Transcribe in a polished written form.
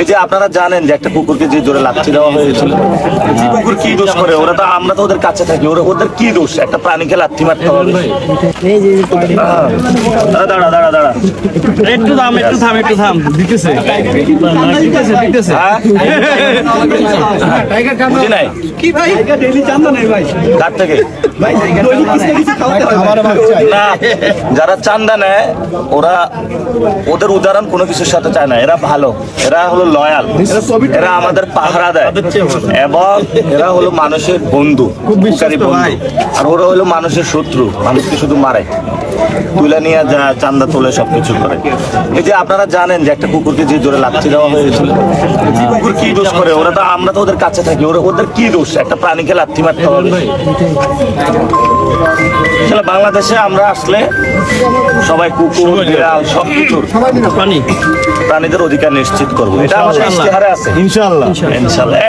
এই যে আপনারা জানেন যে একটা কুকুরকে যে জোরে লাথি দেওয়া হয়েছিল, কুকুর কি দোষ করে? আমরা তো ওদের কাছে থাকি, ওদের কি দোষ? একটা প্রাণীকে লাথি মারতে হবে? দাঁড়া দাঁড়া দাঁড়া, একটু থাম দিতেছে বুঝি নাই কি ভাই ডেইলি চান্দা নেই ভাই কার থেকে? ভাই দৈনিক কিছু খাওয়াতে হয় না, যারা চান্দা নেয় ওদের উদাহরণ কোনো কিছুর সাথে চায় না। এরা ভালো, এরা হলো লয়াল, এরা আমাদের পাহারা দেয় এবং এরা হলো মানুষের বন্ধু, খুব বিশ্বাসী বন্ধু। আর ওরা হলো মানুষের শত্রু, মানুষকে শুধু মারে, তুলে নিয়ে যা চান্দা তোলে, সবকিছু করে। এই যে আপনারা জানেন যে একটা কুকুরকে যে জোরে লাথি দেওয়া হয়েছিল, কুকুর কি দোষ করে? আমরা তো ওদের কাছে থাকি, ওদের কি দোষ? একটা প্রাণীকে লাথি মারতে হবে? আসলে বাংলাদেশে আমরা আসলে সবাই কুকুর, বিড়াল সবকিছুর প্রাণীদের অধিকার নিশ্চিত করবো, এটা আমাদের ইশতেহারে আছে। ইনশাআল্লাহ। ইনশাআল্লাহ।